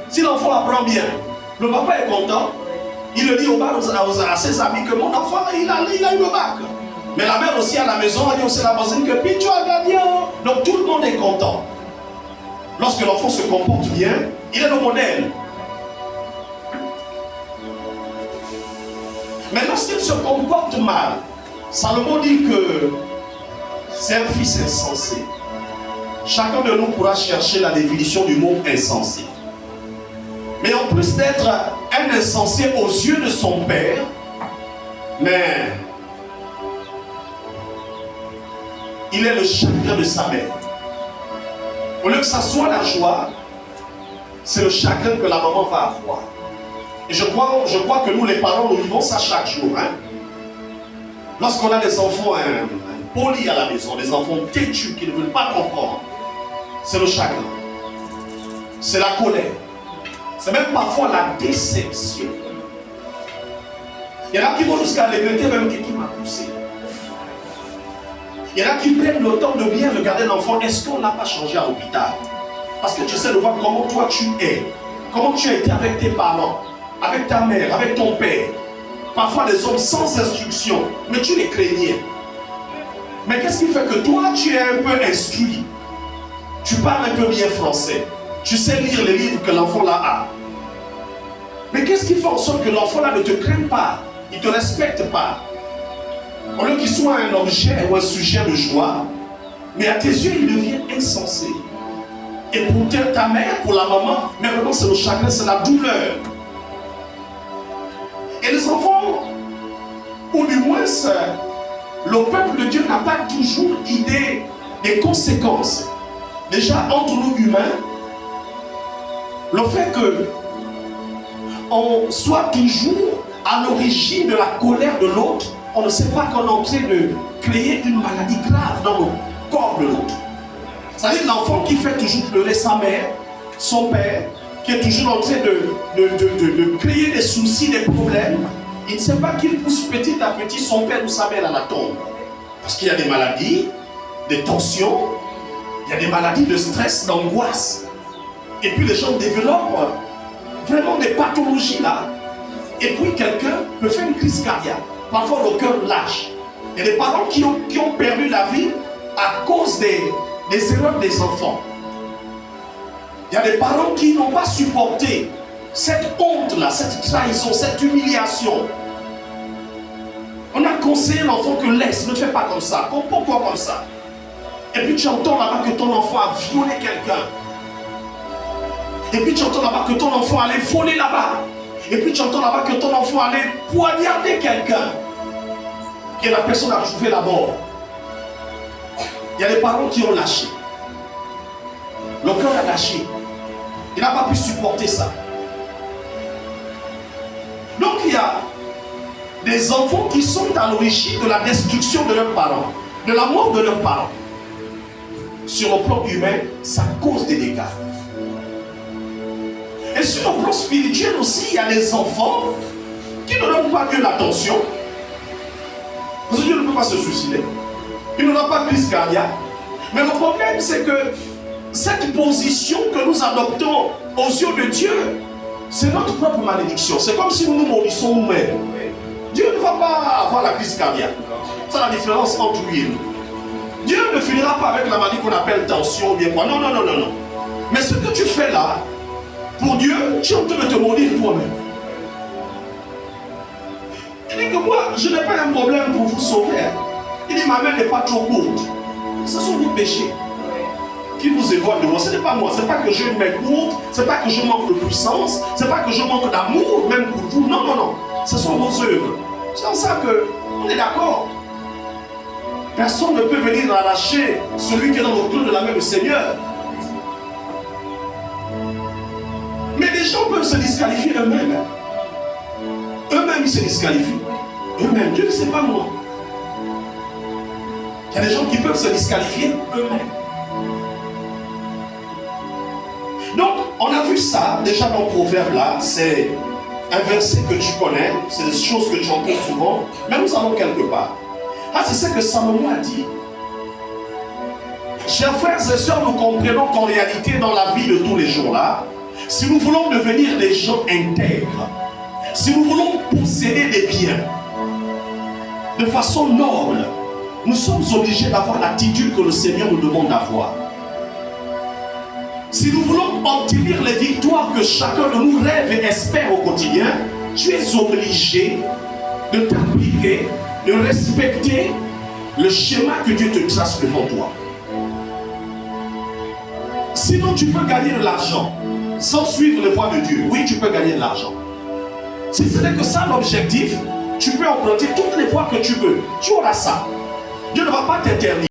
Si l'enfant apprend bien, le papa est content. Il le dit à ses amis que mon enfant, il a eu le bac. Mais la mère aussi à la maison, elle dit aussi à la voisine que puis tu as gagné. Donc tout le monde est content. Lorsque l'enfant se comporte bien, il est le modèle. Mais lorsqu'il se comporte mal, Salomon dit que c'est un fils insensé. Chacun de nous pourra chercher la définition du mot insensé. Mais en plus d'être un insensé aux yeux de son père, mais il est le chagrin de sa mère. Au lieu que ça soit la joie, c'est le chagrin que la maman va avoir. Et je crois que nous les parents, nous vivons ça chaque jour. Hein? Lorsqu'on a des enfants polis à la maison, des enfants têtus qui ne veulent pas comprendre, c'est le chagrin. C'est la colère. C'est même parfois la déception. Il y en a qui vont jusqu'à regretter même qui m'a poussé. Il y en a qui prennent le temps de bien regarder l'enfant. Est-ce qu'on n'a pas changé à l'hôpital? Parce que tu sais de voir comment toi tu es. Comment tu as été avec tes parents, avec ta mère, avec ton père. Parfois des hommes sans instruction, mais tu les craignais. Mais qu'est-ce qui fait que toi tu es un peu instruit? Tu parles un peu bien français. Tu sais lire les livres que l'enfant là a. Mais qu'est-ce qui fait en sorte que l'enfant là ne te craint pas? Il ne te respecte pas. Au lieu qu'il soit un objet ou un sujet de joie, mais à tes yeux il devient insensé. Et pour ta mère, pour la maman, mais vraiment c'est le chagrin, c'est la douleur. Et les enfants, ou du moins le peuple de Dieu n'a pas toujours idée des conséquences. Déjà entre nous humains, le fait qu'on soit toujours à l'origine de la colère de l'autre, on ne sait pas qu'on est en train de créer une maladie grave dans le corps de l'autre. C'est-à-dire l'enfant qui fait toujours pleurer sa mère, son père, qui est toujours en train de créer des soucis, des problèmes, il ne sait pas qu'il pousse petit à petit son père ou sa mère à la tombe. Parce qu'il y a des maladies, des tensions, il y a des maladies de stress, d'angoisse. Et puis les gens développent vraiment des pathologies là. Et puis quelqu'un peut faire une crise cardiaque. Parfois le cœur lâche. Il y a des parents qui ont perdu la vie à cause des erreurs des enfants. Il y a des parents qui n'ont pas supporté cette honte-là, cette trahison, cette humiliation. On a conseillé l'enfant que laisse, ne fais pas comme ça. Pourquoi comme ça? Et puis tu entends là-bas que ton enfant a violé quelqu'un. Et puis tu entends là-bas que ton enfant allait voler là-bas. Et puis tu entends là-bas que ton enfant allait poignarder quelqu'un. Et la personne a trouvé la mort. Il y a des parents qui ont lâché. Le cœur a lâché. Il n'a pas pu supporter ça. Donc il y a des enfants qui sont à l'origine de la destruction de leurs parents, de la mort de leurs parents. Sur le plan humain, ça cause des dégâts. Et sur le plan spirituel aussi, il y a des enfants qui ne donnent pas Dieu l'attention. Parce que Dieu ne peut pas se suicider. Il n'aura pas de crise cardiaque. Mais le problème, c'est que cette position que nous adoptons aux yeux de Dieu, c'est notre propre malédiction. C'est comme si nous nous maudissons nous-mêmes. Dieu ne va pas avoir la crise cardiaque. C'est la différence entre lui et nous. Dieu ne finira pas avec la maladie qu'on appelle tension ou bien quoi. Non, non, non, non, non. Mais ce que tu fais là, pour Dieu, tu es en train de te maudire toi-même. Il dit que moi, je n'ai pas un problème pour vous sauver. Il dit ma main n'est pas trop courte. Ce sont vos péchés qui vous éloignent de moi. Ce n'est pas moi. Ce n'est pas que je m'ai courte. Ce n'est pas que je manque de puissance. Ce n'est pas que je manque d'amour même pour vous. Non, non, non. Ce sont vos œuvres. C'est en ça qu'on est d'accord. Personne ne peut venir arracher celui qui est dans le clou de la main du Seigneur. Mais les gens peuvent se disqualifier eux-mêmes. Eux-mêmes, ils se disqualifient. Eux-mêmes. Dieu ne sait pas moi. Il y a des gens qui peuvent se disqualifier eux-mêmes. Donc, on a vu ça déjà dans le proverbe là. C'est un verset que tu connais. C'est des choses que tu entends souvent. Mais nous allons quelque part. Ah, c'est ce que Salomon a dit. Chers frères et sœurs, nous comprenons qu'en réalité, dans la vie de tous les jours là, Si nous voulons devenir des gens intègres, si nous voulons posséder des biens de façon noble, nous sommes obligés d'avoir l'attitude que le Seigneur nous demande d'avoir. Si nous voulons obtenir les victoires que chacun de nous rêve et espère au quotidien, tu es obligé de t'appliquer, de respecter le schéma que Dieu te trace devant toi. Sinon, tu peux gagner de l'argent sans suivre les voies de Dieu. Oui, tu peux gagner de l'argent. Si ce n'est que ça l'objectif, tu peux emprunter toutes les voies que tu veux. Tu auras ça. Dieu ne va pas t'interdire.